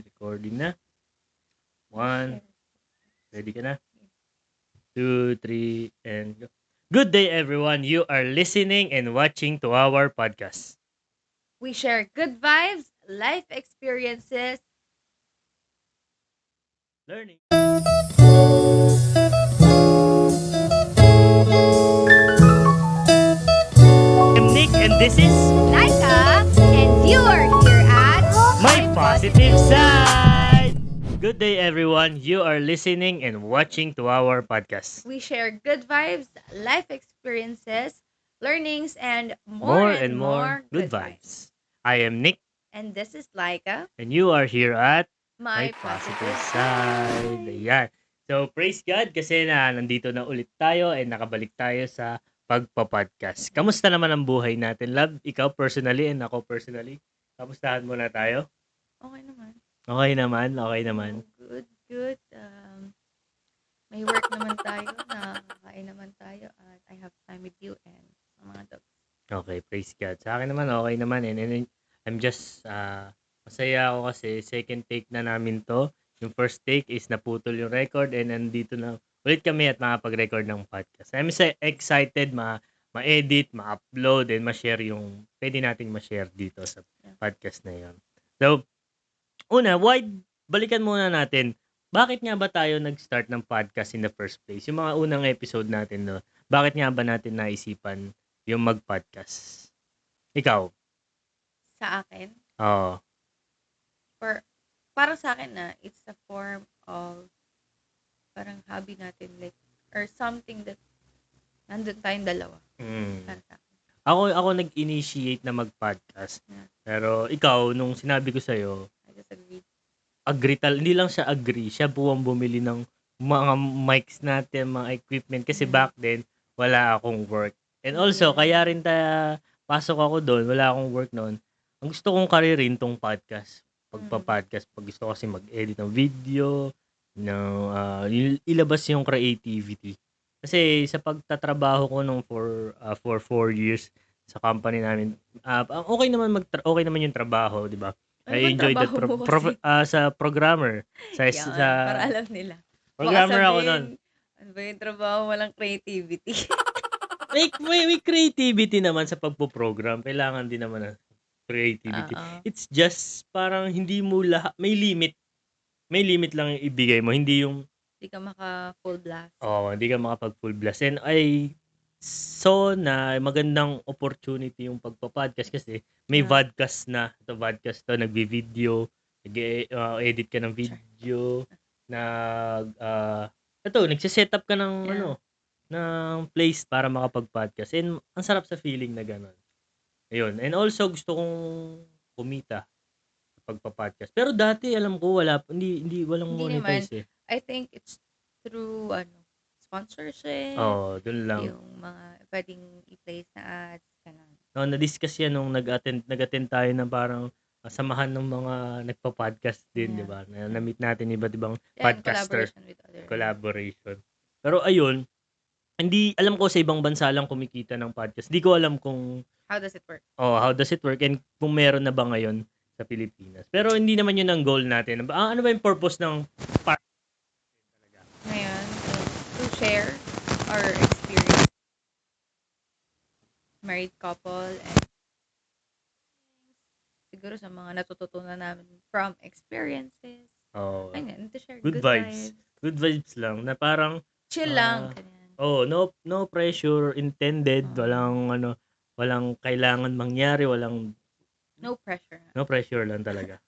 Recording na. One. Ready ka na? 2, 3, and go. Good day, everyone. You are listening and watching to our podcast. We share good vibes, life experiences. Learning. I'm Nick, and this is Laika, and you are here at My Positive Side. Good day, everyone. You are listening and watching to our podcast. We share good vibes, life experiences, learnings, and More and more good vibes. I am Nick, And this is Laika, and you are here at my My Positive Side. Ayan. So, praise God kasi nandito na ulit tayo and nakabalik tayo sa pagpa-podcast. Kamusta naman ang buhay natin, love? Ikaw personally and ako personally. Kamustahan muna tayo? Okay naman. Okay naman. Good. May work naman tayo, nakakain naman tayo, at I have time with you and sa mga dogs. Okay, praise God. Sa akin naman, okay naman. And I'm just, masaya ako kasi second take na namin to. Yung first take is naputol yung record and nandito na ulit kami at makapag-record ng podcast. I'm excited ma-edit, ma-upload, and ma-share yung pwede nating ma-share dito sa podcast na yon. So, balikan muna natin. Bakit nga ba tayo nag-start ng podcast in the first place? Yung mga unang episode natin, no? Bakit nga ba natin naisipan yung mag-podcast? Ikaw? Sa akin, Oo. para sa akin it's a form of parang hobby natin, like, or something that nandun tayong dalawa. Para sa akin. Ako nag-initiate na mag-podcast. Yeah. Pero ikaw, nung sinabi ko sa'yo, I just agree. hindi lang siya agree. Siya po ang bumili ng mga mics natin, mga equipment. Kasi back then, wala akong work. And also, kaya rin pasok ako doon, wala akong work noon. Ang gusto kong karirin tong podcast. Pagpa-podcast. Pag gusto ko kasi mag-edit ng video, ilabas yung creativity. Kasi sa pagtatrabaho ko nung for 4 years sa company namin, okay naman yung trabaho, di ba? I enjoyed that sa programmer. Para alam nila. Programmer ako noon. Ano ba yung trabaho, walang creativity? May creativity naman sa pagpo-program. Kailangan din naman ng creativity. It's just parang hindi mo may limit. May limit lang yung ibigay mo. Hindi yung Hindi ka maka-full blast. hindi ka makapag-full blast. And I saw na magandang opportunity yung pagpa-podcast kasi may vodcast na. Ito vodcast to, nagbi-video, edit ka ng video, nagse-set up ka ng ng place para makapag-podcast. And ang sarap sa feeling na gano'n. Ayun. And also gusto kong kumita sa pagpa-podcast. Pero dati alam ko walang monetize eh. I think it's through sponsorship. Dun lang. Yung mga pwedeng i-place na ads, ganun. Na-discuss yan nung nag-attend tayo na parang samahan ng mga nagpa-podcast din, di ba? Na-meet natin iba't ibang podcaster. Collaboration with other. Collaboration. Pero ayun, hindi alam ko sa ibang bansa lang kumikita ng podcast. Hindi ko alam kung how does it work. How does it work and kung meron na ba ngayon sa Pilipinas. Pero hindi naman yun ang goal natin. Ano ba yung purpose ng ngayon? To share our experience. Married couple and siguro sa mga natututunan namin from experiences. Ayun, to share good vibes. Good vibes lang na parang chill lang. No pressure intended, walang kailangan mangyari, no pressure. No pressure lang talaga.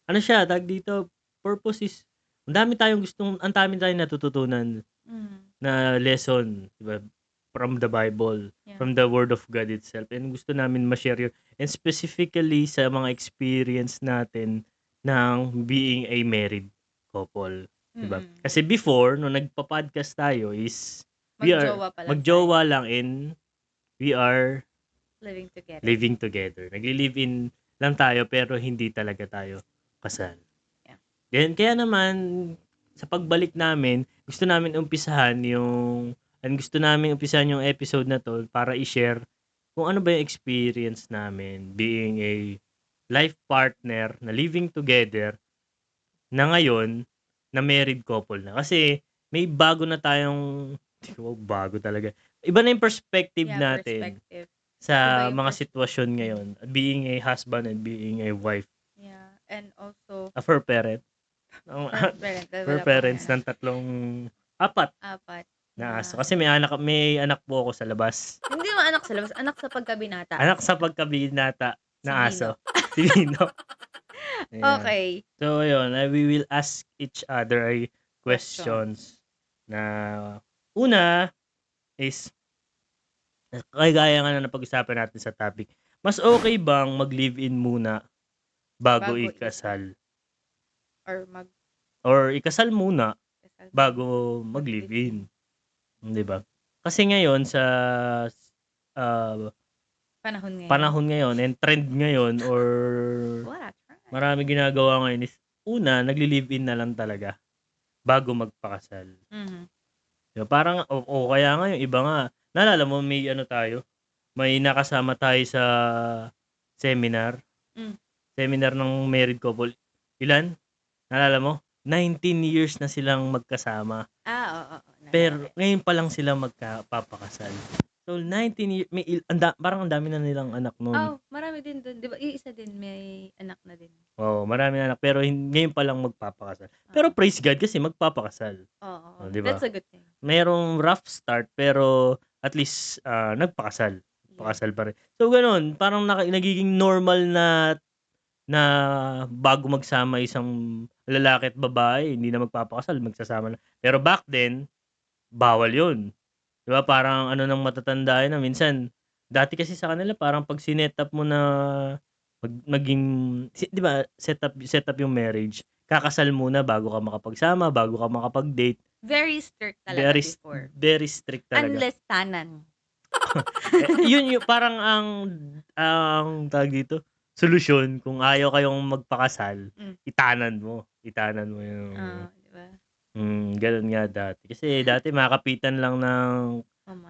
Ano siya, dito, purpose is ang dami tayong natututunan na lesson, diba? From the Bible, from the Word of God itself. And gusto namin ma-share yun. And specifically sa mga experience natin ng being a married couple. Diba? Kasi before, nung nagpa-podcast tayo is magjowa lang and we are living together. Nagli-live-in lang tayo pero hindi talaga tayo kasal. Then, kaya naman, sa pagbalik namin, gusto namin umpisahan yung episode na to para i-share kung ano ba yung experience namin being a life partner na living together na ngayon na married couple na. Kasi may bago na tayong bago talaga. Iba na yung perspective Yeah, natin perspective. Iba sa yung mga sitwasyon ngayon. Being a husband and being a wife. Yeah. And also, A fur parent. first parent, dahil Fur wala pa parents akong ng apat apat. na Yeah. aso. Kasi may anak po ako sa labas. Hindi mo anak sa labas, anak sa pagkabinata. Anak sa pagkabinata Si na Vino. aso. Si Vino. Ayan. Okay. So, ayun, we will ask each other ay questions na una is kagaya nga na napag-usapan natin sa topic. Mas okay bang mag-live-in muna bago Bago ikasal? Or ikasal muna bago mag-live-in. Di ba? Kasi ngayon sa panahon ngayon and trend ngayon or marami ginagawa ngayon is una, nagli-live-in na lang talaga bago magpakasal. Diba? Parang, kaya nga yung iba nga, naalala mo may may nakasama tayo sa seminar. Seminar ng married couple. Ilan? Naalala mo? 19 years na silang magkasama. oo. Pero ngayon pa lang sila magpapakasal. So 19 years, parang ang dami na nilang anak noon. Marami din doon. Di ba? Isa din, may anak na din. Marami na anak. Pero ngayon pa lang magpapakasal. Pero praise God kasi magpapakasal. Oo. Diba? That's a good thing. Mayroong rough start pero at least nagpakasal. Pakasal pa rin. So ganun, parang nagiging normal na bago magsama isang lalaki at babae, hindi na magpapakasal, magsasama na. Pero back then, bawal yun. Diba? Parang nang matatanda na minsan, dati kasi sa kanila, parang pag sinet up mo na maging, di ba, set up yung marriage, kakasal muna bago ka makapagsama, bago ka makapag-date. Very strict talaga before. Very strict talaga. Unless tanan. Yun parang ang tawag dito, solusyon kung ayaw kayong magpakasal, itanan mo yung Diba? Ganun nga dati. Kasi dati makapitan lang ng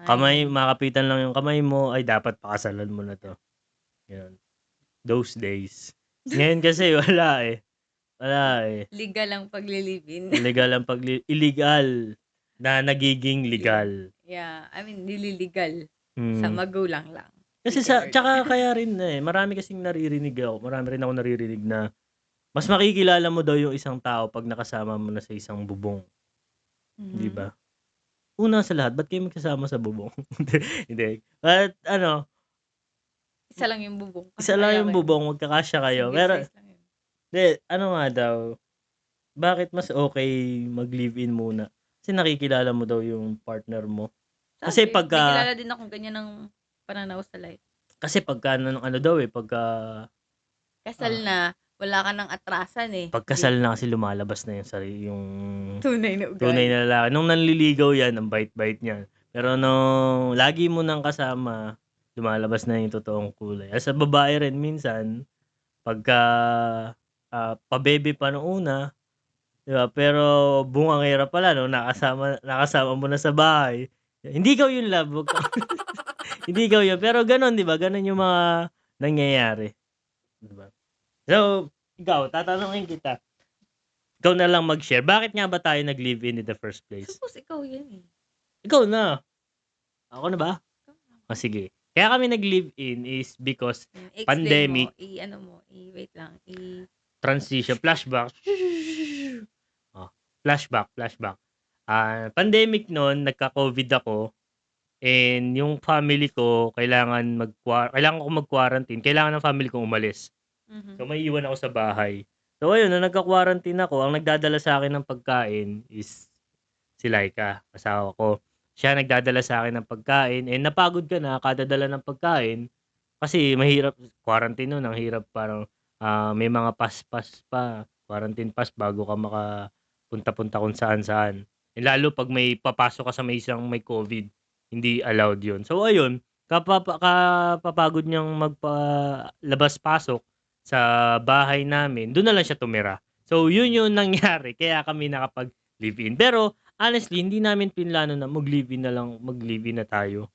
kamay, makapitan lang yung kamay mo, ay dapat pakasalan mo na to. Yun. Those days. Ngayon kasi wala eh. Legal lang pag-live-in. Illegal na nagiging legal. Yeah, I mean, nililigal. Sa magulang lang. Kasi tsaka kaya rin marami kasing naririnig ako. Marami rin ako naririnig na mas makikilala mo daw yung isang tao pag nakasama mo na sa isang bubong. Di ba? Una sa lahat, ba't kayo magkasama sa bubong? Hindi. But isa lang yung bubong. Isa lang yung bubong, magkakasya kayo. Pero, nga daw, bakit mas okay mag-live-in muna? Kasi nakikilala mo daw yung partner mo. Kasi pagka... Nakikilala din ako ganyan ng pananaw sa life. Kasi pagka, pagka... Kasal na, wala ka ng atrasan eh. Pagkasal na kasi lumalabas na yung tunay na ugali. Tunay na lalaki. Nung nanliligaw yan, ang bait-bait niya. Pero nung lagi mo nang kasama, lumalabas na yung totoong kulay. As sa babae rin, minsan, pagka pabebe pa noong una, diba? Pero bungangera pala, no? Nakasama mo na sa bahay. Hindi ikaw yung love. Hindi ikaw yun. Pero ganun, diba? Ganun yung mga nangyayari. Diba? So, ikaw, tatanungin kita. Ikaw na lang mag-share. Bakit nga ba tayo nag-live-in in the first place? Suppose ikaw yan eh. Ikaw na. Ako na ba? Sige. Kaya kami nag-live-in is because pandemic. Wait lang. Transition. Flashback. Flashback. Pandemic noon, nagka-COVID ako. And yung family ko, kailangan ko mag-quarantine. Kailangan ng family ko umalis. So, may iwan ako sa bahay. So, ayun, nung nagka-quarantine ako, ang nagdadala sa akin ng pagkain is si Laika, asawa ko. Siya nagdadala sa akin ng pagkain. And napagod ka na, kadadala ng pagkain. Kasi mahirap, quarantine nun, ang hirap parang may mga pass pa, quarantine pass bago ka makapunta-punta kung saan-saan. And lalo pag may papasok ka sa may COVID, hindi allowed yun. So, ayun, kapapagod niyang magpalabas-pasok sa bahay namin, doon na lang siya tumira. So, yun yung nangyari. Kaya kami nakapag-live-in. Pero, honestly, hindi namin pinlano na mag-live-in na tayo.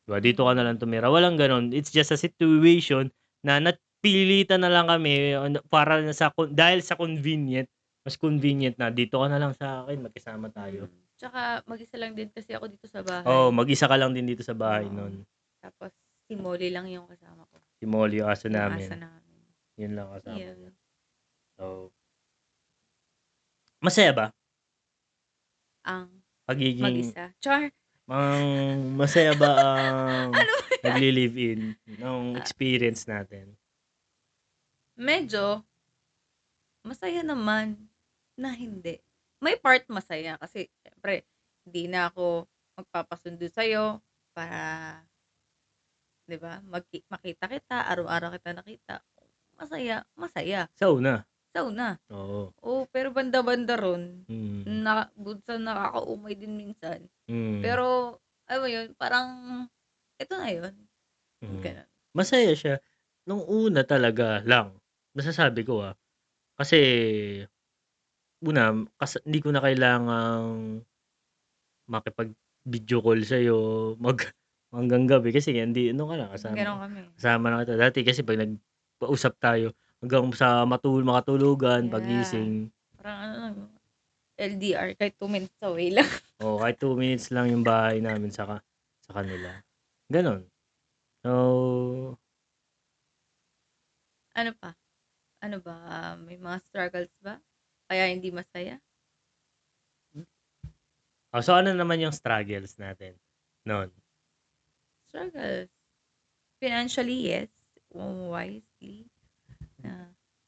Diba? Dito ka na lang tumira. Walang ganon. It's just a situation na napilitan na lang kami dahil sa convenient Mas convenient na, dito ka na lang sa akin, magkasama tayo. Tsaka mag-isa lang din kasi ako dito sa Oo, bahay. mag-isa ka lang din dito sa bahay Oo. nun. Tapos si Molly lang yung kasama ko. Si Molly, yung aso Yung namin. asa namin. Yun lang kasama Yun. ko. So, masaya ba? Ang Pagiging, mag-isa. Char! masaya ba ang Ano ba yan? nagli-live-in ng experience natin? Medyo masaya naman na hindi. May part masaya kasi syempre hindi na ako magpapasundo sa'yo para 'di ba? Makita kita, araw-araw kita nakita. Masaya. Sa una. Sa una. Oo. Oo, pero banda-banda ron, Mm. minsan nakakaumay din minsan. Mm. Pero alam mo yun, parang ito na yun. Ganun. Masaya siya. Nung una talaga lang, masasabi ko kasi una, hindi ko na kailangang makipag-video call sa'yo hanggang gabi kasi ano ka na, Ganun kami. kasama na kita. Dati kasi pag nagpausap tayo hanggang sa makatulugan, Yeah. pagising. Parang ano lang, LDR, kahit 2 minutes away lang. Oo, kahit 2 minutes lang yung bahay namin sa kanila. Ganon. So, Ano pa? Ano ba? May mga struggles ba? Kaya hindi masaya? so ano naman yung struggles natin noon? Struggles. Financially, yes. Wisely.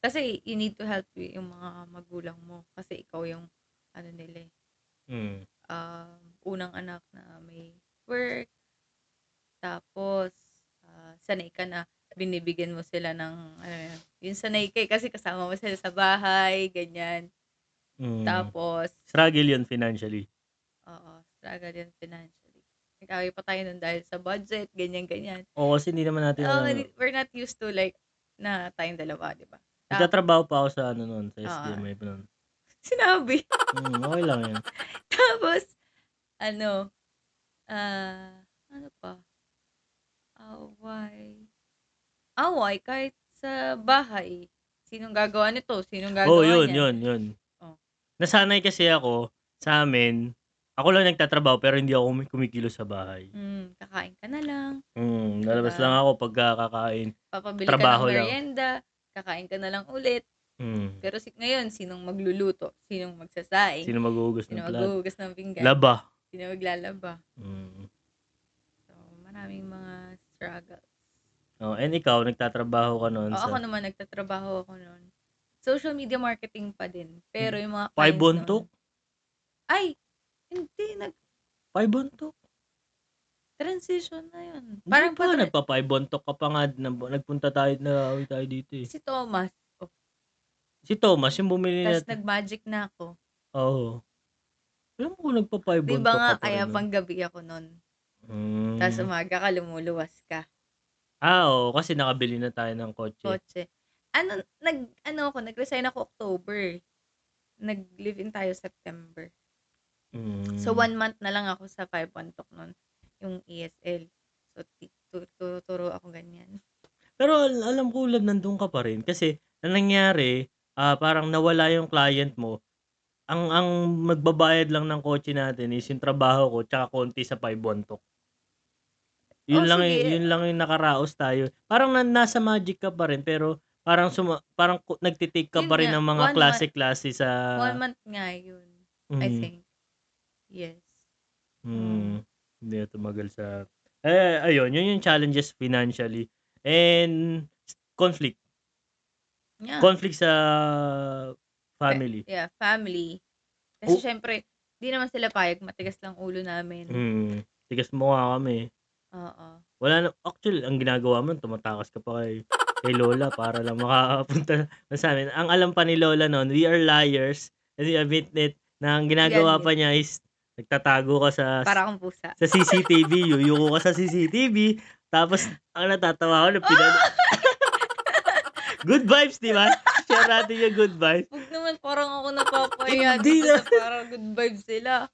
Kasi you need to help yung mga magulang mo. Kasi ikaw yung ano nila unang anak na may work. Tapos, sanay ka na binibigyan mo sila ng yung sanay ka kasi kasama mo sila sa bahay, ganyan. Tapos, struggle yun financially. Oo, struggle yun financially. Nag-away pa tayo nun dahil sa budget, ganyan-ganyan. Oo, kasi hindi naman natin we're not used to like na tayong dalawa, di ba? Nagtatrabaho pa ako sa noon, sa SDMI pa noon. Sinabi. Okay lang yan. Tapos, ano pa? Away kahit sa bahay. Sinong gagawa nito? Sinong gagawa niyan? Yun. Nasanay kasi ako sa amin, ako lang nagtatrabaho pero hindi ako kumikilos sa bahay. Kakain ka na lang. Lalabas lang ako pagka kakain. Papabili Trabaho ka ng lang. merienda, kakain ka na lang ulit. Pero ngayon, sinong magluluto? Sinong magsasaing? Sino maghuhugas ng Sino plato? maghuhugas ng pinggan? Laba. Sino maglalaba? So, maraming mga struggles. And ikaw, nagtatrabaho ka noon Ako naman, nagtatrabaho ako noon. Social media marketing pa din. Pero yung mga clients Paibontok? Ay, hindi. 5 bontok? Transition na yun. Parang nagpa-5 ka pa nga. Nagpunta tayo dito eh. Si Thomas. Si Thomas, yung bumili Tapos nag-magic na ako. Oo. Alam mo kung nagpa-5 Di ba nga, kaya pang gabi ako nun. Tapos umaga ka, lumuluwas ka. Oo, kasi nakabili na tayo ng kotse. Nag-resign ako October. Nag-live-in tayo September. So, 1 month na lang ako sa 5 bontok nun. Yung ESL. So, tuturo ako ganyan. Pero alam ko, nandun ka pa rin. Kasi, ang nangyari, parang nawala yung client mo. Ang magbabayad lang ng kotse natin is yung trabaho ko tsaka konti sa 5 bontok. Yun lang yung nakaraos tayo. Parang nasa magic ka pa rin pero parang nagtitake ka pa rin ng mga klase-klase sa 1 month nga yun. I think. Yes. Hindi na tumagal sa ayun, yun yung challenges financially and conflict. Yeah. Conflict sa family. Yeah, family. Kasi syempre, di naman sila payag, matigas lang ulo namin. Tigas mo nga kami. Oo. Wala na, actually, ang ginagawa mo, tumatakas ka pa kay Lola para lang makapunta sa amin. Ang alam pa ni Lola noon, we are liars. And we admit it, na ang ginagawa pa niya is nagtatago ka para akong pusa. Sa CCTV, yuyuko ka sa CCTV, tapos ang natatawa ko good vibes, di ba? Share natin yung good vibes. Huwag naman, parang ako napapaya dito na parang good vibes sila.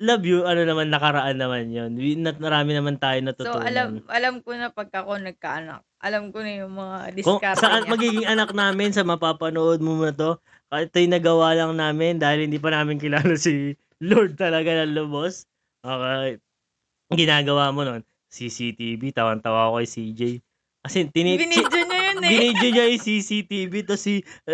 Love you, naman, nakaraan naman yun. Marami naman tayo natutunan. So, alam ko na pag ako nagkaanak, Alam ko na yung mga Kung diskarte saan niya. magiging anak namin sa mapapanood mo na 'to, ito'y nagawa lang namin dahil hindi pa namin kilala si Lord talaga ng lubos. Okey, ginagawa mo nun, CCTV, tawang-tawa ako kay CJ. As in Binidyo niya yun eh. binidyo niya yung CCTV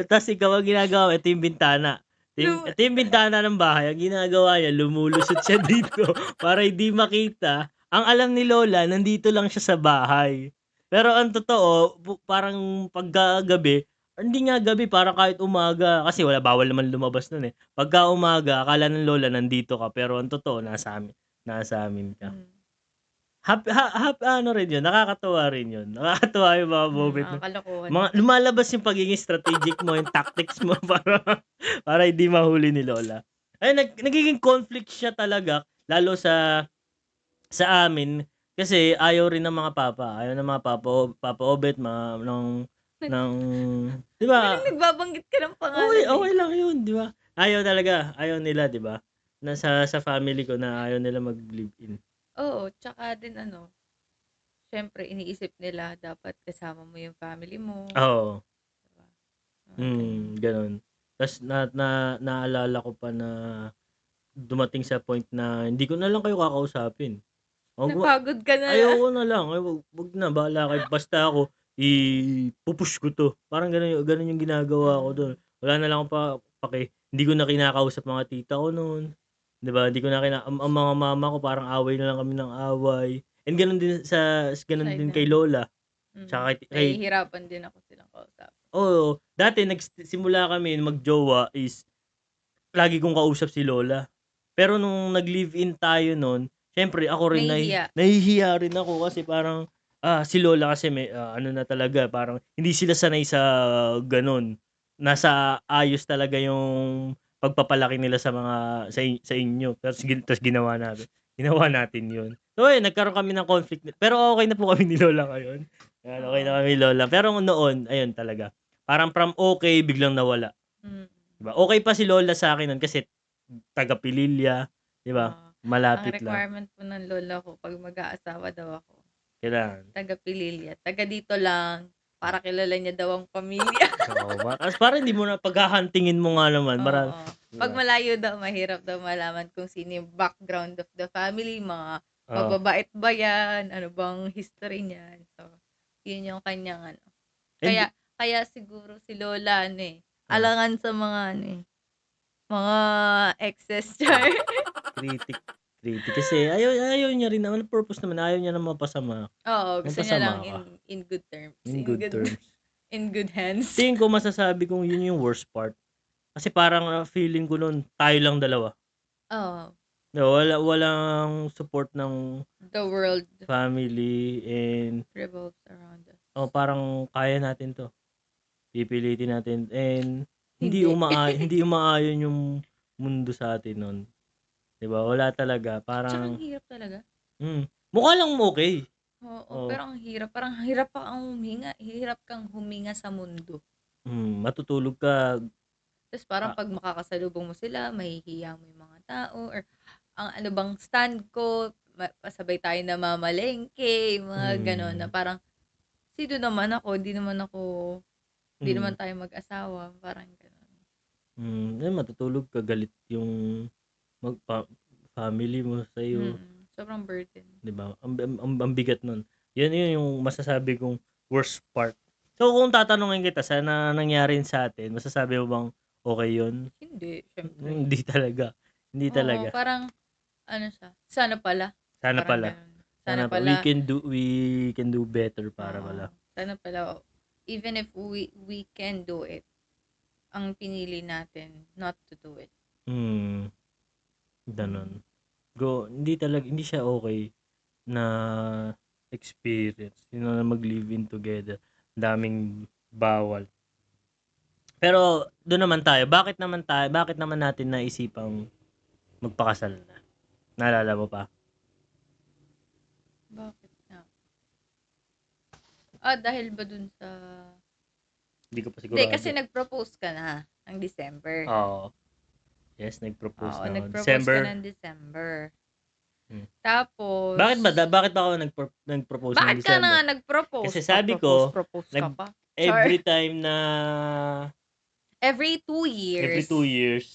tas ikaw ang ginagawa mo, ito yung bintana. Lu Ito yung bintana ng bahay, ang ginagawa niya lumulusot siya dito para hindi makita. Ang alam ni Lola nandito lang siya sa bahay. Pero ang totoo parang pagka-gabi, hindi nga gabi parang kahit umaga kasi bawal naman lumabas nun, eh. Pagka umaga akala ng Lola nandito ka pero ang totoo nasa amin ka. Hmm, Ano rin yun, nakakatuwa rin yun. Nakakatuwa yung mga moment na nakakalokohan mga nga. lumalabas yung pagiging strategic mo, yung tactics mo para hindi mahuli ni Lola. Ayun, nagiging conflict siya talaga lalo sa amin kasi ayaw rin ng mga papa. Ayaw ng mga Papa Obet, ng 'di Parang ba? nagbabanggit ka ng Okey, pangalan eh. okey lang yun, 'di ba? Ayaw talaga, ayaw nila, 'di ba? Sa family ko na ayaw nila mag-live-in. Oo, tsaka din siyempre iniisip nila dapat kasama mo yung family mo, Oo. 'di ba? Mga gano'n. Gano'n. Tas naalala ko pa na dumating sa point na hindi ko na lang kayo kakausapin. Wag Napagod ka na. ayoko na lang, ay wag na bahala kayo basta ako ipu-push ko 'to. Parang gano'n yung ginagawa ko dun. Mm, Wala na lang akong pake, hindi ko na kinakausap mga tita ko nun, 'di ba? Hindi ko na ang mga mama ko parang away na lang kami ng away. And gano'n side din kay namin. Lola, tsaka kay Nahihirapan din ako silang kausapin. oo, dati simula kami mag-jowa is lagi kong kausap si Lola. Pero nung nag-live-in tayo nun, siyempre ako rin Nahihiya. nahihiya rin ako kasi parang, si Lola kasi may, ano na talaga parang hindi sila sanay sa gano'n. Nasa ayos talaga yung pagpapalaki nila sa mga sa inyo ta's ginawa natin yun. So ayun, nagkaroon kami ng conflict pero okey na po kami ni Lola ngayon. Ayan, okey na Oo. kami ni Lola. Pero noon ayun talaga, parang from okey biglang nawala. Mm. 'Di ba, okey pa si Lola sa'kin nun kasi taga Pililya, 'di ba, Oo. Ang malapit lang, requirement po ng lola ko 'pag mag-aasawa daw ako, kailangan. taga Pililya, taga dito lang, para kilala niya daw ang pamilya. Oo, para hindi mo na paghahantingin mo nga naman Oo. 'di 'Pag ba? malayo daw mahirap daw malaman kung sino yung background of the family, Oo, mababait ba 'yan, ano bang history niyan. So, 'yun yung kanyang and kaya kaya siguro si lola oo, alangan sa mga mga exes char. critic critic kasi ayaw ayaw niya rin naman, ang purpose naman ayaw niya ng Oo, gusto niya lang mapasama ka, in good terms, in good terms. in good hands. Tingin ko masasabi kong yun yung worst part, kasi parang, feeling ko nun tayo lang dalawa, Oo, walang support ng the world family and revolves around us. parang kaya natin 'to. Pipilitin natin and Hindi. hindi umaayon yung mundo sa atin nun, 'di ba? Wala talaga Tsaka ang parang hirap talaga. mukha lang okey, Oo, oo, pero ang hirap. Parang hirap kang huminga sa mundo. matutulog ka, Tapos parang ah, 'pag makakasalubong mo sila, mahihiya mo yung mga tao or ang ano bang stand ko, pasabay tayo namamalengke, mga gano'n na hmm, parang, "Sino naman ako? 'Di naman hmm, tayo mag-asawa." Parang gano'n. ayun matutulog ka galit yung family mo sa'yo, Sobrang burden. 'di ba? Ang bigat nun. Yun yung masasabi kong worst part. So kung tatanungin kita sa nangyari sa'tin, masasabi mo bang okey yun? Hindi, siyempre Hindi talaga, hindi oo, talaga. parang siya, sana pala, Sana parang pala, gano'n. Sana pala we can do better para oo, pala. sana pala even if we can do it, ang pinili natin not to do it. Hmm, gano'n. Mm. Hindi siya okey na experience, yun na mag-live-in together, ang daming bawal. Pero dun naman tayo, bakit naman natin naisipang magpakasal na? Naalala mo pa? Bakit nga? Dahil ba dun sa Hindi ko pa hindi kasi sigurado. nag-propose ka na ng December. Oo, yes, nag-propose Oo, na ako nag-propose ka December. ng December. Tapos, Bakit ba ako nag-propose ng bakit ka na nga December? nag-propose? Kasi sabi ko, Propose ka nag pa. every time na Every 2 every years. 2 years,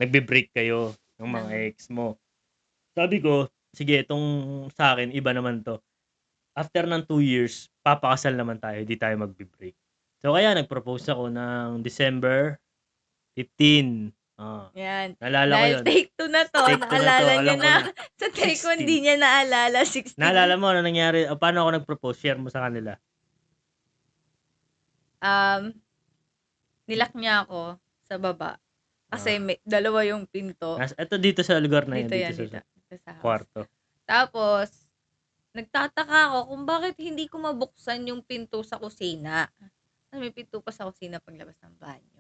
nagbe-break kayo ng mga ex mo. Sabi ko, sige, itong sa akin, iba naman to. After ng 2 years, papakasal naman tayo, di tayo magbe-break. So, kaya nag-propose ako ng December 15. Yan. Naalala ko Dahil yun. take 2 na to, Take 2 na to, naalala niya alam ko na. na. Sa take 1, 16. hindi niya naalala. 16. Naalala mo ano nangyari? Paano ako nag-propose? Share mo sa kanila. Nilak niya ako sa baba. Kasi may dalawa yung pinto. Ito dito sa lugar na Dito yan. yan, dito sa house. Kwarto. Tapos, nagtataka ako kung bakit hindi ko mabuksan yung pinto sa kusina. May pinto pa sa kusina paglabas ng banyo.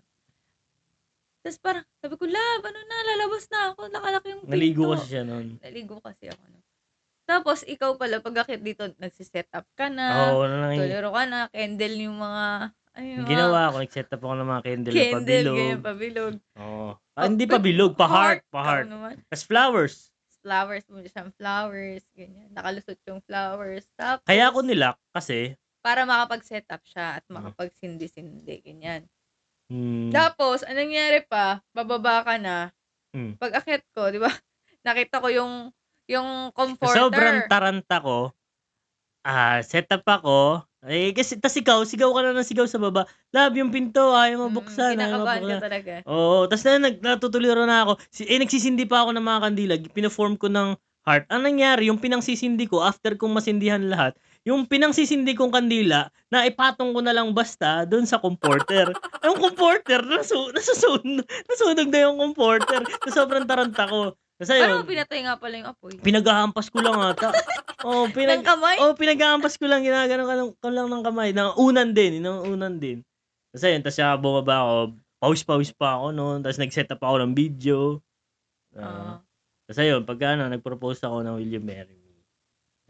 Tapos parang, sabi ko, love, ano na, lalabas na ako, nakalaki yung pinto. Naligo kasi siya noon. Naligo kasi ako noon. Tapos, ikaw pala, pag-akit dito, nagsiset up ka na, tuliro ka na, candle yung mga, ginawa ko, nag-set up ako ng mga candle na pabilog. Ganyan, pabilog. Hindi pabilog, pa-heart. Tapos flowers. Flowers mo siyang flowers, ganyan. Nakalusot yung flowers. Tapos, kaya ako nilak kasi para makapag-set up siya at makapag-sindi-sindi, ganyan. Hmm. Tapos, anong nangyari pa, bababa ka na, pag-akit ko, di ba, nakita ko yung comforter. Sobrang taranta ko, set up ako, kasi tas ikaw, sigaw ka na ng sigaw sa baba, love, yung pinto, ayaw mabuksan. Kinakabahan ka talaga. Oo, tas natutuliro na ako. Nagsisindi pa ako ng mga kandila, pinaform ko ng heart. Ang nangyari, yung pinangsisindi ko, after kong masindihan lahat, yung pinangsisindi kong kandila, naipatong ko na lang basta doon sa comforter. Yung comforter, nasunog na yung comforter. Sobrang taranta ko. Kasi Parang pinatay nga pala yung apoy. Pinag-ahampas ko lang ata. Ng kamay? Pinag-ahampas ko lang, ginagano ko lang ng kamay. Unan din. Kasi yun, tas bumaba ako, pawis-pawis pa ako noon, tas nag-set up ako ng video. Kasi yun, nag-propose ako ng Will You Marry Me.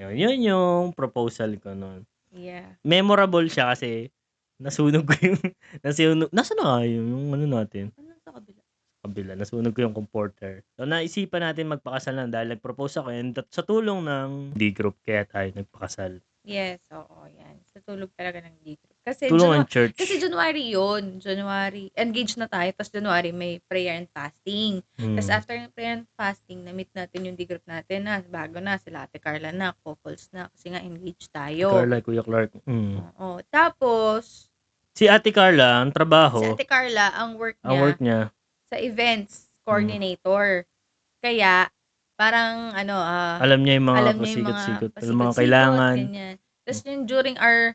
Yun yung proposal ko noon. Yeah. Memorable siya kasi nasunog ko yung nasa na nga yung ano natin? Ano sa kabila, nasunog ko yung comforter. So, naisipan natin magpakasal lang dahil nag-propose ako and sa tulong ng D-group kaya tayo nagpakasal. Yes, oo, yan. Sa tulong talaga ng D-group. Kasi tulong ng church. Kasi January yun. January, engaged na tayo. Tapos January, may prayer and fasting. Tapos after ng prayer and fasting, na-meet natin yung D-group natin na bago na, sila Ate Carla na, couples na. Kasi nga, engaged tayo. Carla, Kuya Clark. Oo. Tapos, si Ate Carla, ang trabaho. Si Ate Carla, ang work niya sa events coordinator. Kaya, parang alam niya yung mga pasikat-sikat, yung mga kailangan. Ganyan. Tapos yung during our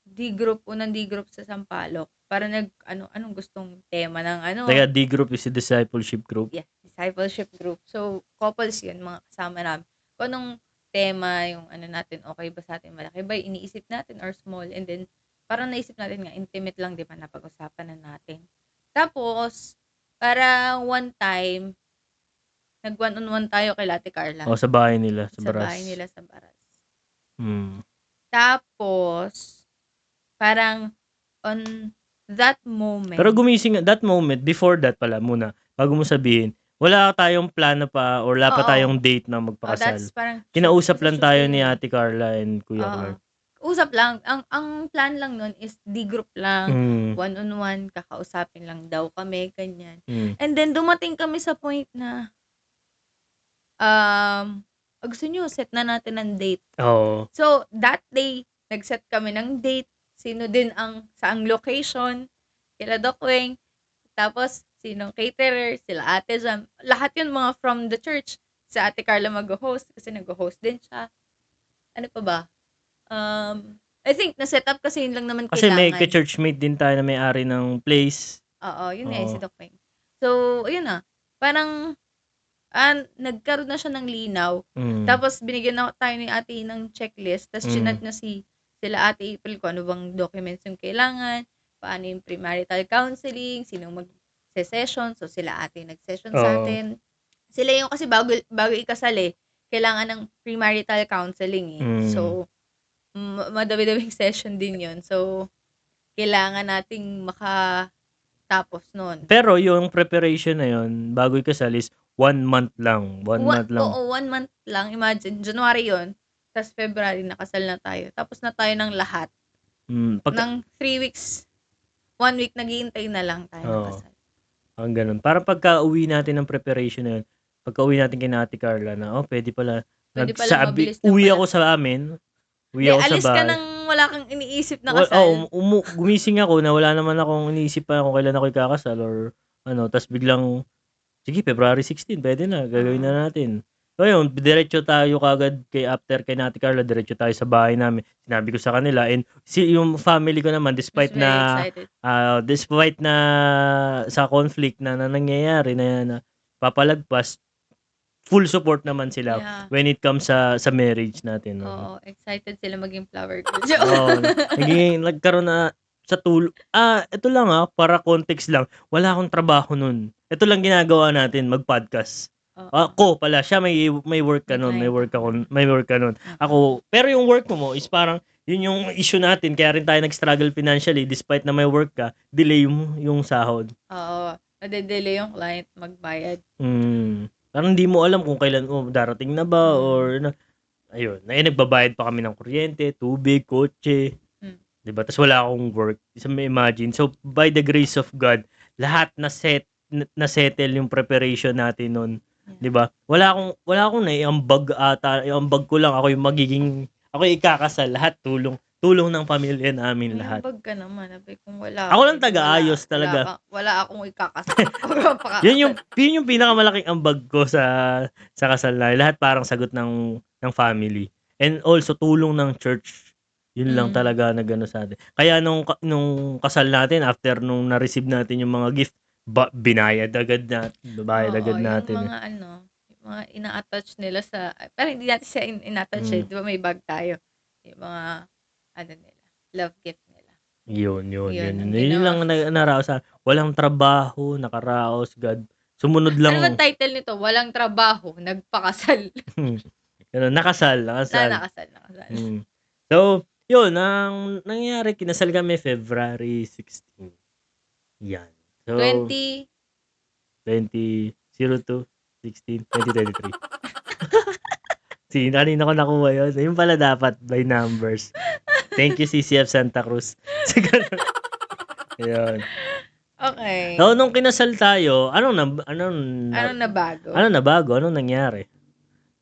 D-group, unang D-group sa Sampaloc, para anong gustong tema ng Kaya D-group is a discipleship group. Yeah, discipleship group. So, couples yun, mga kasama namin. Kung anong tema, yung natin, okay ba sa atin, malaki ba, iniisip natin or small, and then, parang naisip natin nga, intimate lang, di ba, napag-usapan na natin. Tapos, para one time, nag-one-on-one tayo kay Ate Carla. Sa bahay nila, sa Baras. Sa bahay nila sa Baras. Tapos, parang, on that moment. Pero gumising, that moment, before that pala muna, bago mo sabihin, wala tayong plano pa or wala pa tayong date na magpakasal. Kinausap lang tayo ni Ate Carla and Kuya Clark. Usap lang. Ang plan lang nun is D-group lang. One-on-one, kakausapin lang daw kami, ganyan. And then, dumating kami sa point na, gusto nyo, set na natin ng date. So, that day, nag-set kami ng date. Sino din saang location. Kila Doc Weng. Tapos, sinong caterer, sila Ate Jam. Lahat yun mga from the church. Sa Ate Carla mag-host kasi nag-host din siya. Ano pa ba? I think na-set up kasi yun lang naman kasi kailangan. Kasi may churchmate din tayo na may-ari ng place. Oo, yun nga si Doc Weng. So, ayun na. Parang, nagkaroon na siya ng linaw. Tapos, binigyan na tayo ni Ate ng checklist. Tapos, chinat na sila Ate April kung ano bang documents yung kailangan, paano yung premarital counseling, sinong mag-session. So, sila Ate nag-session sa atin. Sila yung kasi bago ikasal kailangan ng premarital counseling So, madami-daming session din yun. So, kailangan nating makatapos nun. Pero yung preparation na yun, bago ikasal is, 1 month lang. 1 month lang. Oo, 1 month lang. Imagine, January yon, tapos February, nakasal na tayo. Tapos na tayo ng lahat. Ng 3 weeks, 1 week, naghihintay na lang tayo ng kasal. Ang ganun. Para pagka-uwi natin ng preparation na yun, pagka-uwi natin kay Ate Carla na, pwede pala, mabilis lang uwi pala. ako sa amin, Hindi, alis ka nang wala kang iniisip na kasal. kasal. Gumising ako na wala naman akong iniisip pa kung kailan ako ikakasal or tas biglang, sige, February 16, pwede na, gagawin na natin. So yun, diretso tayo kagad kay Ate Carla, diretso tayo sa bahay namin. Sinabi ko sa kanila, and yung family ko naman, despite na sa conflict na nangyayari na papalagpas, full support naman sila when it comes sa marriage natin. Oo, excited sila maging flower girl. Nagkaroon na sa ito lang para context lang, wala akong trabaho nun. Ito lang ginagawa natin, mag-podcast. Ako pala, siya may work ka nun, may work ka nun. Ako, pero yung work mo is parang, yun yung issue natin, kaya rin tayo nag-struggle financially, despite na may work ka, delay yung sahod. Oo, nade-delay yung client magbayad. Parang hindi mo alam kung kailan darating na ba or ayun, nagbabayad pa kami ng kuryente, tubig, kotse. 'Di ba? Tapos wala akong work. Isa may imagine. So by the grace of God, lahat na settle yung preparation natin noon. 'Di ba? Wala akong naiambag ata. Iambag ko lang ako yung ikakasal, lahat tulong ng pamilya namin lahat. Iambag ka naman, kung wala. Ako lang taga-ayos talaga. Wala akong ikakasal. yun yung pinakamalaking ambag ko sa kasal na. Lahat parang sagot ng family. And also tulong ng church. Yun lang talaga nagano sa atin. Kaya nung kasal natin, after nung na-receive natin yung mga gift, binayad agad natin. Yung mga ina-attach nila sa, pero hindi natin siya ina-attach, di ba may bag tayo. Yung mga, nila, love gift nila. Yun lang naraos sa, walang trabaho, nakaraos, God. Sumunod lang. Ano ba title nito? Walang trabaho, nagpakasal. Nakasal. Nakasal. So, yun, ang nangyari, kinasal kami February 16. Yan. So, 2002, 16, 2023. Kanina ko nakuha yun. Yun pala dapat by numbers. Thank you, CCF Santa Cruz. Yun. Okay. So, nung kinasal tayo, anong nabago? Anong nangyari?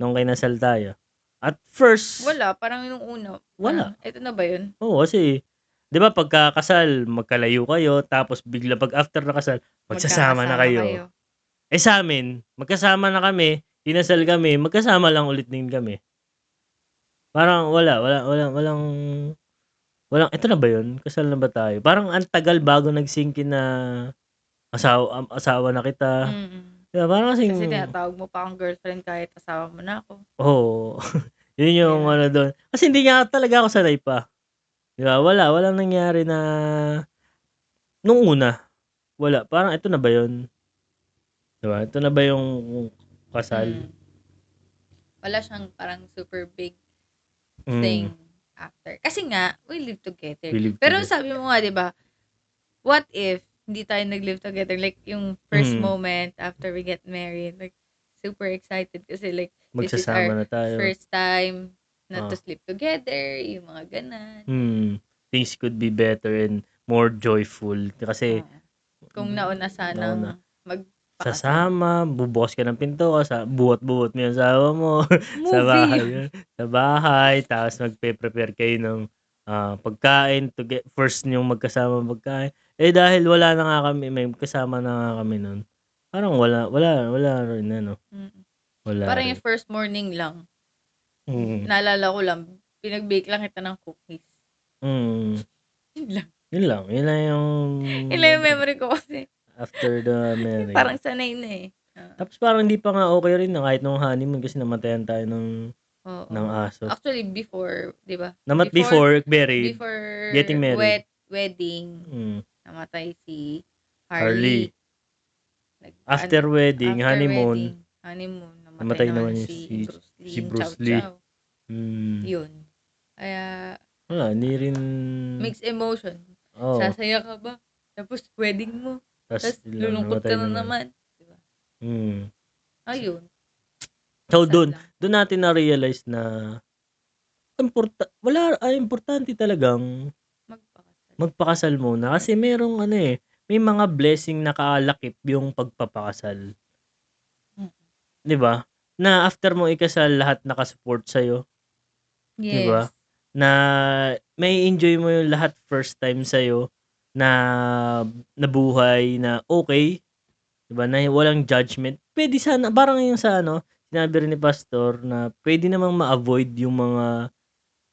Nung kinasal tayo? At first, wala, parang yung una. Wala. Ito na ba yun? Oo, kasi 'di ba pagkakasal, magkalayo kayo, tapos bigla pag after na kasal, magsasama na kayo. Sa amin, magkasama na kami, kinasal kami, magkasama lang ulit din kami. Parang walang ito na ba yun? Kasal na ba tayo? Parang ang tagal bago nag-sink in na asawa na kita. Diba? Parang kasi tinatawag mo pa akong girlfriend kahit asawa mo na ako. Oo. Yun yung doon. Kasi hindi nga talaga ako sanay pa. Diba? Walang nangyari na nung una. Wala. Parang ito na ba yun? Diba? Ito na ba yung kasal? Wala siyang parang super big thing after. Kasi nga, we live together. Pero sabi mo nga, diba, what if hindi tayo nag-live together? Like, yung first moment after we get married, like, super excited kasi like, this is our na tayo. first time na to sleep together, yung mga ganan. Things could be better and more joyful. Kasi, kung nauna sanang sasama, bubukas ka ng pinto, buhat-buhat mo yung asawa mo sa bahay, tapos magpe-prepare kayo ng pagkain to get first yung magkasama magkain. Dahil wala na nga kami, may kasama na nga kami noon. Parang wala rin Wala. Parang yung first morning lang. Naalala ko lang, pinag-bake lang kita ng cookies. Yun lang. Yun lang yung memory ko kasi. After the marriage. Parang sanay na Tapos parang hindi pa nga okay rin na kahit nung honeymoon kasi namatayan tayo ng aso. Actually, before, di ba? Before married, before getting married. wedding, namatay si Harley. After wedding, honeymoon, namatay naman si Bruce Lee. Yun. Kaya, hindi rin mixed emotion. Sasaya ka ba? Tapos wedding mo. Tapos lulungkot ka na naman. Diba? Ayun, So, sad dun lang. dun natin na-realize na importante talagang Magpakasal. magpakasal muna kasi merong ano, may mga blessing na kaalakip yung pagpapakasal, Mm. 'di ba? Na after mo ikasal lahat nakasupport sa'yo, 'di ba? Yes. Na may-e-enjoy mo yung lahat first time sa'yo na nabuhay na okay, 'di ba, na walang judgment. Puwede sana parang yung sa ano, sinabi rin ni pastor na puwede namang ma-avoid yung mga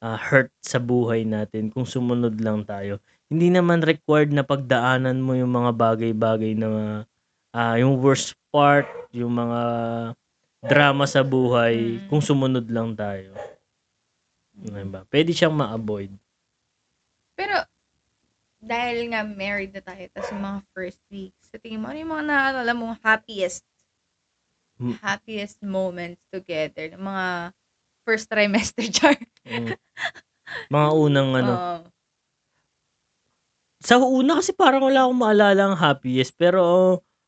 hurt sa buhay natin kung sumunod lang tayo. Hindi naman required na pagdaanan mo yung mga bagay-bagay na yung worst part, yung mga drama sa buhay kung sumunod lang tayo. Diba? Pwede siyang ma-avoid. Pero, dahil nga married na tayo, tas yung mga first weeks, sa tingin mo, ano yung mga naalala mong happiest moments together, ng mga first trimester, char? Mga unang ano. Sa una kasi parang wala akong maalala ang happiest, pero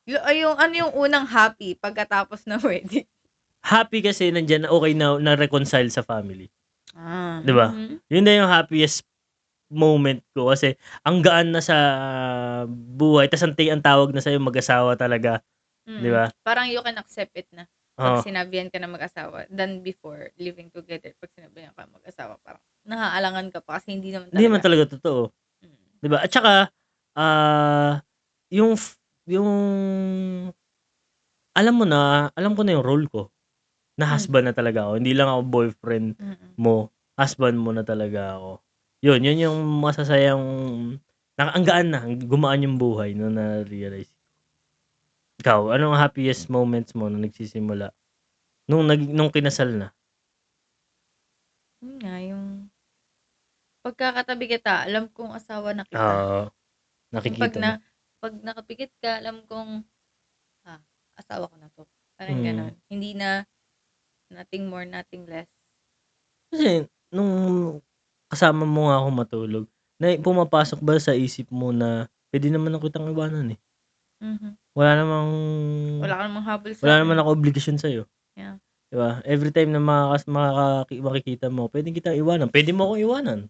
Ano yung unang happy pagkatapos ng wedding? happy kasi nandiyan okay na reconcile sa family. Ah. 'Di ba? Yun na yung happiest moment ko kasi ang gaan na sa buhay tas ang tawag na sa'yo mag-asawa talaga, 'di ba? Parang you can accept it na pag Oo. sinabihan ka na mag-asawa than before living together. Pag sinabihan ka mag-asawa, parang naaalangan ka pa kasi hindi naman Hindi naman talaga. talaga totoo, 'di ba? At saka yung alam ko na yung role ko, na husband na talaga ako. Hindi lang ako boyfriend mo, husband mo na talaga ako. Yun yung masasayang ang gaan na, gumaan yung buhay nung na-realize ko. Ikaw, anong happiest moments mo nung nagsisimula? Nung kinasal na? Yun nga, yung pagkakatabi kita, alam kong asawa na kita. Oo, Yung nakikita mo. pag nakapikit ka, alam kong, asawa ko na 'to. Parang gano'n. Hindi na nothing more, nothing less. Kasi nung kasama mo nga ako matulog, pumapasok ba sa isip mo na puwede naman na kitang iwanan, wala namang Wala ka namang habol wala sa'kin. naman akong obligasyon sa'yo, Yeah. 'di ba? Every time na makikita mo, puwede kitang iwanan, puwede mo akong iwanan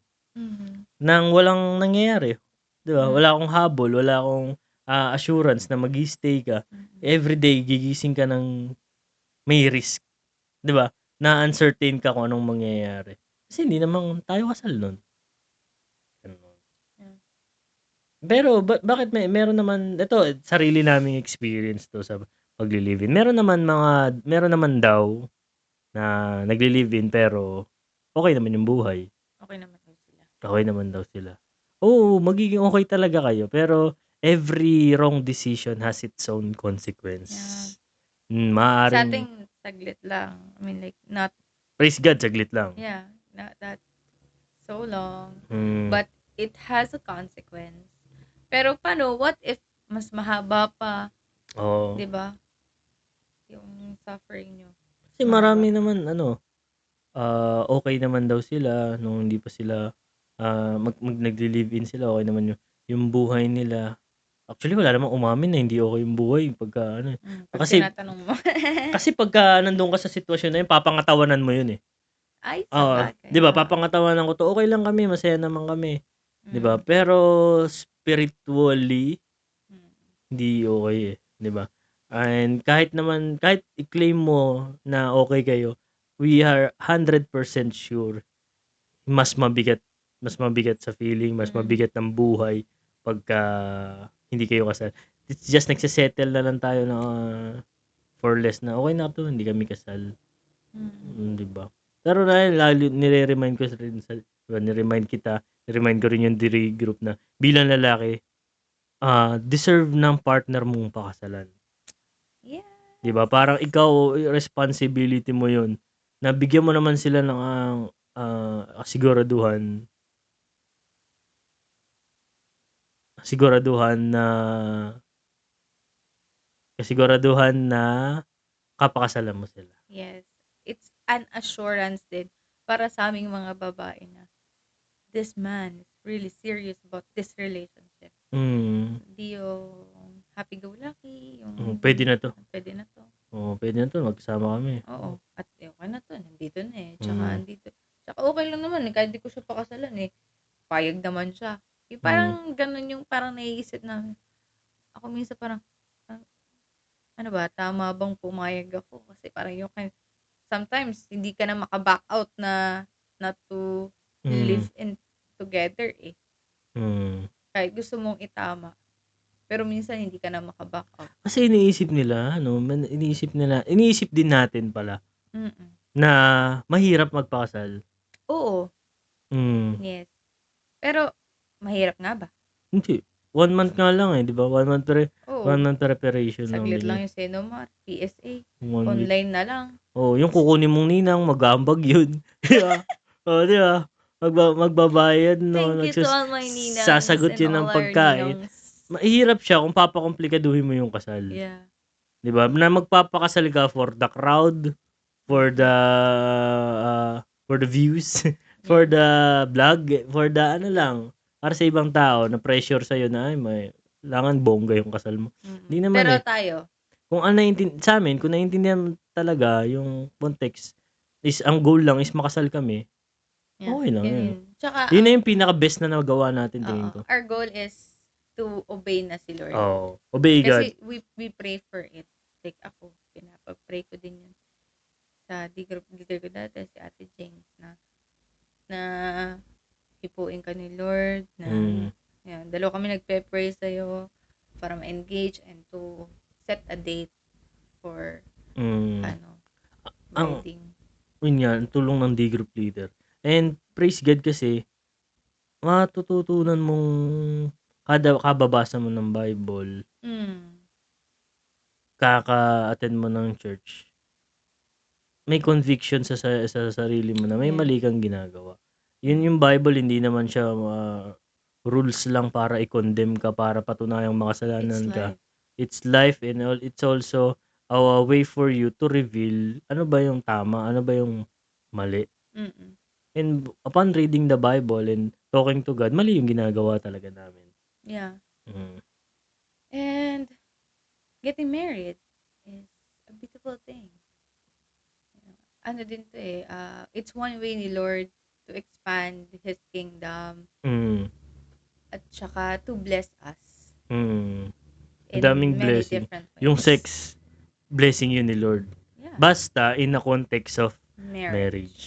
nang walang nangyayari, 'di ba? Wala akong habol, wala akong assurance na mag-i-stay ka. Everyday gigising ka ng may risk, 'di ba? Na uncertain ka kung anong mangyayari. Kasi hindi naman tayo kasal nun. Gano'n. Yeah. Pero bakit meron naman ito sarili naming experience 'to sa pagle-live-in. Meron naman daw na nagle-live-in pero okey naman yung buhay. Okay naman daw sila. Okey naman daw sila. Oo, magiging okey talaga kayo pero every wrong decision has its own consequence. Sa Maaaring atin saglit lang. I mean like not praise God saglit lang. yeah, not that so long. Hmm. But it has a consequence. Pero paano, what if mas mahaba pa, Oo. 'di ba? Yung suffering niyo. Kasi marami naman okey naman daw sila nung hindi pa sila, nagle-live-in sila, okey naman yung buhay nila. Actually wala namang umamin na hindi okey yung buhay pagka ano, Pag kasi tinatanong mo. kasi pagka nandun ka sa sitwasyon na yun papangatawanan mo yun, Ay, Oo, sabagay, 'di ba oo. papangatawanan ko 'to, okey lang kami, masaya naman kami, 'di ba? Pero spiritually, hindi okey, 'di ba? And kahit i-claim mo na okey kayo, we are 100% sure mas mabigat sa feeling, mas mabigat ang buhay pagka hindi kayo kasal. It's just nagse-settle na lang tayo na for less na, "Okey na 'to, hindi kami kasal." 'Di ba? Pero lalo nire-remind ko rin ni-remind ko rin yung Diri group na bilang lalaki, deserve ng partner mong pakasalan. Yes. 'Di ba? Parang ikaw responsibility mo yun na bigyan mo naman sila ng kasiguraduhan na kapakasalan mo sila. Yes. It's an assurance din para sa aming mga babae na this man is really serious about this relationship. Hindi yung happy-go-lucky, yung Puwede na 'to. pwede na to. Oo, pwede na 'to, magkasama kami. Oo, at okay na 'to, nandito na, eh, Mm. tsaka okey lang naman, eh, kahit di ko siya pakasalan, eh, payag naman siya. Yung Mm. parang gano'n yung parang naiisip namin. Ako minsan parang, ah, ano ba, tama bang pumayag ako? Kasi parang yung sometimes hindi ka na maka-back out na not to Mm. live in together, eh. Mm. Kahit gusto mong itama, pero minsan hindi ka na maka-back out. Kasi iniisip nila ano, iniisip din natin pala Mm. na mahirap magpakasal. Oo, Hmm. yes. Pero mahirap nga ba? Hindi, 1 month nga lang, eh, 'di ba? 1 Oo, month preparation lang saglit din lang 'yun. yung Senomar, PSA, 1 week. online na lang. Oo, yung kukunin mong ninang mag-aambag 'yun, 'di ba? Oh, 'di ba? Magbabayad Thank 'no, you to all my ninangs sasagot and 'yun ng all our pagkain. ninongs. Mahirap siya kung papakomplikaduhin mo yung kasal, Yeah. 'di ba? Na magpapakasal ka for the crowd, for the, Mm. for the views, for Yeah. the vlog, for the ano lang, para sa ibang tao na pressure sa'yo na, "Ay kailangan bongga yung kasal mo." Hindi naman, Pero eh. tayo, Kung sa'min kung naiintindihan talaga yung context is ang goal lang is makasal kami, yeah, okey lang yun yun. yun. Tsaka Yun na yung pinaka-best na nagawa natin oo, tingin ko. our goal is to obey na si Lord. Oo, obey God. Kasi we pray for it. Like ako, pinapag-pray ko din yun sa D-group leader ko dati, si Ate James, na hipuin ka ni Lord, na Mm. yan, dalawa kami nagpe-pray sa'yo para ma-engage and to set a date for Mm. Ang wedding. yun nga, ang tulong ng D group leader. And praise God kasi matututunan mong kada kababasa mo ng Bible, Mm. kaka-attend mo ng church, may conviction sa sarili mo na may Yes. mali kang ginagawa. Yun yung Bible, hindi naman siya rules lang para i-condemn ka, para patunayang It's makasalanan ka. life. It's life and it's also a way for you to reveal ano ba yung tama, ano ba yung mali. Mm. And upon reading the Bible and talking to God, mali yung ginagawa talaga namin. Yeah. Mm. And getting married is a beautiful thing. Ano din to, eh, it's one way ni Lord to expand His kingdom Mm. at saka to bless us Mm. Ang in daming many blessing. different Yung ways. sex, blessing yun ni Lord. Yeah. Basta in the context of Marriage. marriage.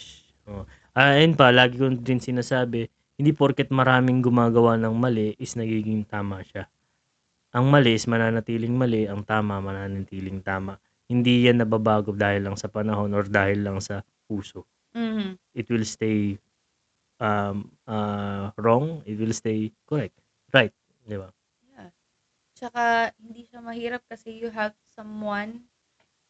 Oh. Ayun pa, lagi ko din sinasabi, hindi porket maraming gumagawa ng mali is nagiging tama siya. Ang mali is mananatiling mali, ang tama mananatiling tama. Hindi yan nababago dahil lang sa panahon or dahil lang sa puso. Mhm. It will stay wrong, it will stay correct. Right, di ba? Yeah. Tsaka hindi siya mahirap kasi you have someone,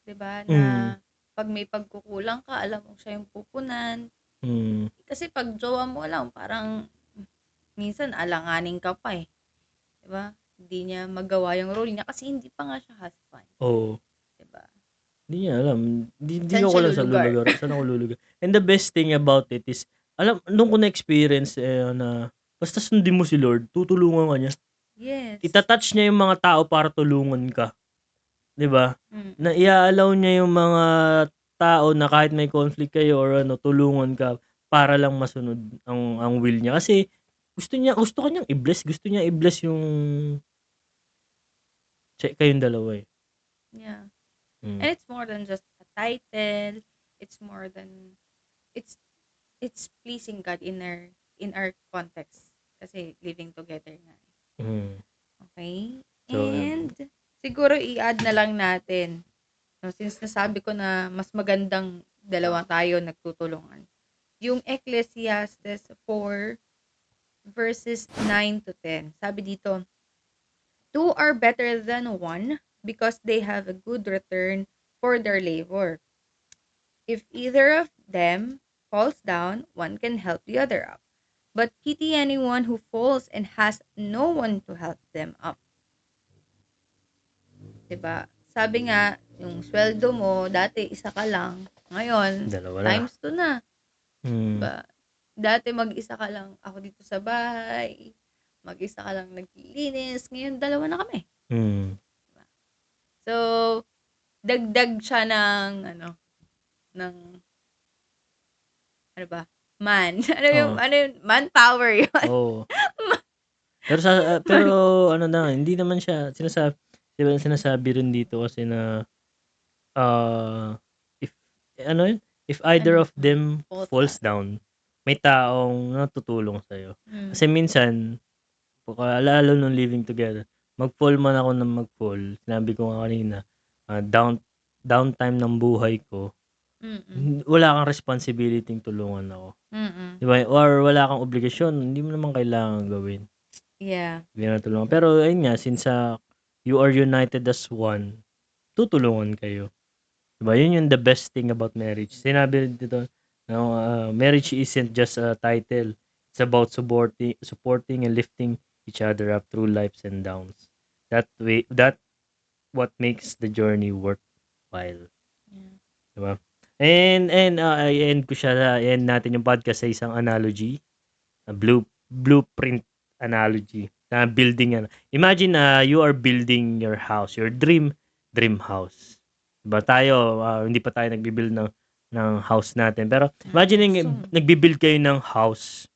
'di ba, na Mm. pag may pagkukulang ka, alam mo siya yung pupunan. Mm. Kasi pag jowa mo lang, parang minsan alanganin ka pa, eh. 'Di ba? Hindi niya magawa yung role niya kasi hindi pa nga siya husband. Oo. 'Di ba? Hindi niya alam. Di Saan ko siya alam lulugar? saan ako lulugar. And the best thing about it is, nung ko na-experience, na basta sundin mo si Lord, tutulungan ka niya. Yes. Ita-touch niya yung mga tao para tulungan ka. 'Di ba? Na Mm. i-a-allow niya yung mga tao na kahit may conflict kayo or ano, tulungan ka para lang masunod ang will niya. Kasi gusto ka niyang i-bless, gusto niya i-bless yung kayong dalawa, eh. Yeah. Mm. And it's more than just a title. It's more than it's it's pleasing God in our context kasi living together nga. Mm. Okay? So, And siguro i-add na lang natin, no, since nasabi ko na mas magandang dalawa tayo nagtutulungan. Yung Ecclesiastes 4 verses 9 to 10. Sabi dito, two are better than one because they have a good return for their labor. If either of them falls down, one can help the other up. But pity anyone who falls and has no one to help them up. 'Di ba? Sabi nga, yung sweldo mo, dati isa ka lang. Ngayon, dalawa na. times 2 na. 'Di Mm. ba? Dati mag-isa ka lang ako dito sa bahay. Mag-isa ka lang naglilinis. Ngayon, dalawa na kami. Mm. So, dagdag siya ng ano, ng ano ba? Man. Oo. Ano yung manpower yun. Oo. Pero ano na, hindi naman siya sinasabi rin dito kasi na if ano yun, if either of them falls down, may taong tutulong sa'yo. Kasi minsan, lalo nung living together, mag-fall man ako ng mag-fall, sinabi ko nga kanina, downtime ng buhay ko, wala kang responsibility tulungan ako. Diba? Or wala kang obligasyon, hindi mo naman kailangan gawin. Yeah. Hindi na tulungan. Pero ayun nga, since you are united as one, tutulungan kayo. Diba? Yun yung the best thing about marriage. Sinabi dito, marriage isn't just a title. It's about supporting and lifting each other up through lives and downs. That what makes the journey worthwhile. Yeah. Diba? And i-end ko siya, i-end natin yung podcast sa isang analogy, a blueprint analogy na building. Imagine you are building your house, your dream house. Diba tayo, hindi pa tayo nagbi-build ng house natin. Pero imagine nagbi-build kayo ng house.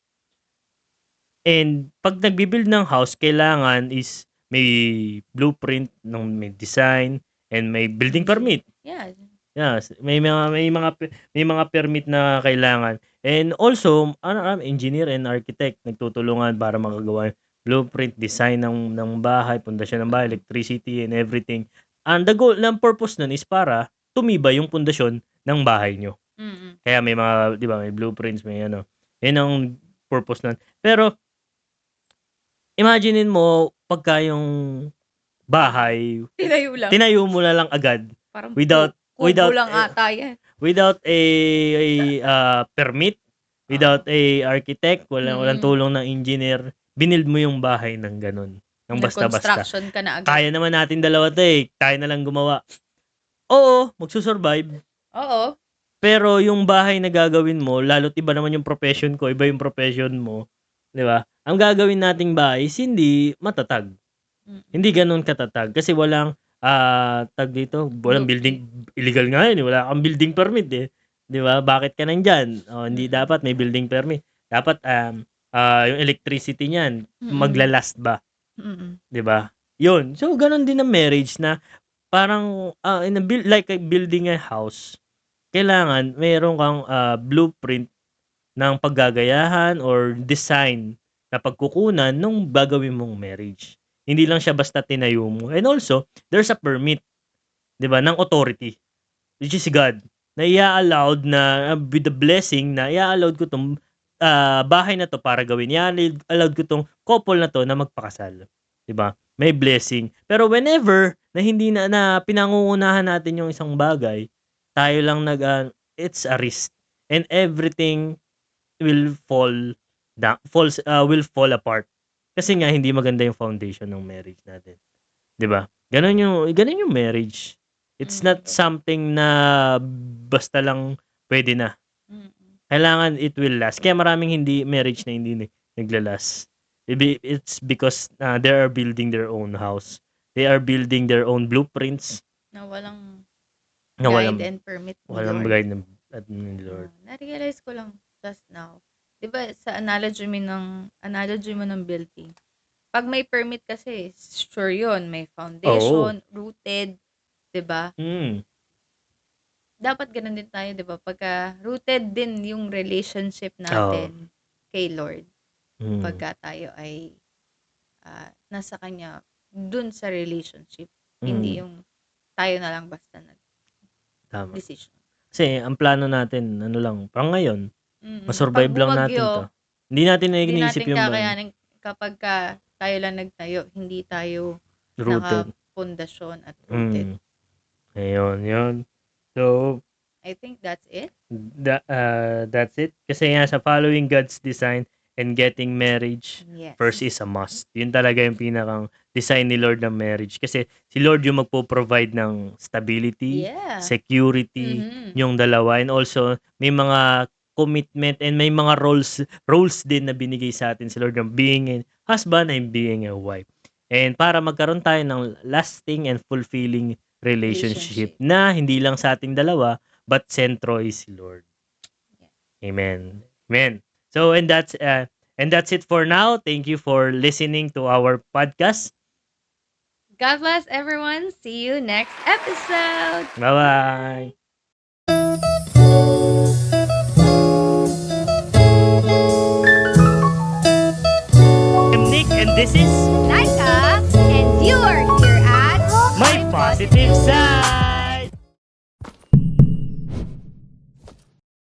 And pag nagbi-build ng house, kailangan is may blueprint, may design, and may building permit. Yeah. Yes, may mga permit na kailangan. And also, engineer and architect nagtutulungan para makagawa blueprint, design ng bahay, pundasyon ng bahay, electricity and everything. And the goal ng purpose nun is para tumibay yung pundasyon ng bahay nyo. Kaya may mga, di ba, may blueprints, may ano. Yan ang purpose nun. Pero, imaginein mo, pagka yung bahay, tinayo mo na lang agad. Parang without lang ata yan. Without a permit, without a architect, walang tulong ng engineer, binild mo yung bahay ng ganun. Ng basta-basta. Construction ka na agad. Kaya naman natin dalawa to Kaya na lang gumawa. Oo, magsusurvive. Oo. Pero yung bahay na gagawin mo, lalo't iba naman yung profession ko, iba yung profession mo, di ba? Ang gagawin nating bahay is hindi matatag. Hindi ganun katatag. Kasi walang walang building, illegal nga yun, wala kang building permit di ba? Bakit ka nandyan? Hindi dapat may building permit. Dapat yung electricity niyan, maglalast ba? Di ba? Yun. So, ganun din ang marriage na parang like building a house, kailangan mayroon kang blueprint ng paggagayahan or design na pagkukunan nung gagawin mong marriage. Hindi lang siya basta tinayo mo. And also, there's a permit, 'di ba, ng authority, which is God, na i-allowed na with the blessing na i-allowed ko tong bahay na to para gawin. I-allowed ko tong couple na to na magpakasal. 'Di ba? May blessing. Pero whenever na hindi na pinangungunahan natin yung isang bagay, tayo lang it's a risk. And everything will fall apart. Kasi nga hindi maganda yung foundation ng marriage natin. 'Di ba? Ganun yung marriage. It's not something na basta lang pwede na. Kailangan it will last. Kaya maraming marriage na hindi nagla-last. It's because they are building their own house. They are building their own blueprints. Na walang guide and permit ni Lord. Walang guide ni Lord. Na-realize ko lang just now. 'Di ba sa analogy mo ng building, pag may permit kasi, sure yun, may foundation, rooted, 'di ba? Dapat ganun din tayo, 'di ba? Pagka rooted din yung relationship natin kay Lord. Pagka tayo ay nasa kanya dun sa relationship, hindi yung tayo na lang basta decision. Kasi ang plano natin, pang ngayon, masurvive lang natin to. Hindi natin iniisip yung kakayanin kapag tayo lang nagtayo, hindi tayo nakapundasyon at rooted. Ayun. So, I think that's it. That's it. Kasi nga sa following God's design and getting marriage, first is a must. Yun talaga yung pinakang design ni Lord ng marriage. Kasi si Lord yung magpo-provide ng stability, security, yung dalawa. And also, may mga commitment and may mga roles din na binigay sa atin si Lord ng being a husband and being a wife. And para magkaroon tayo ng lasting and fulfilling relationship na hindi lang sa ating dalawa, but sentro is si Lord. Yeah. Amen. Amen. So, and that's it for now. Thank you for listening to our podcast. God bless everyone. See you next episode. Bye-bye. I'm Nick, and this is Laika, and you're here at My Positive Side.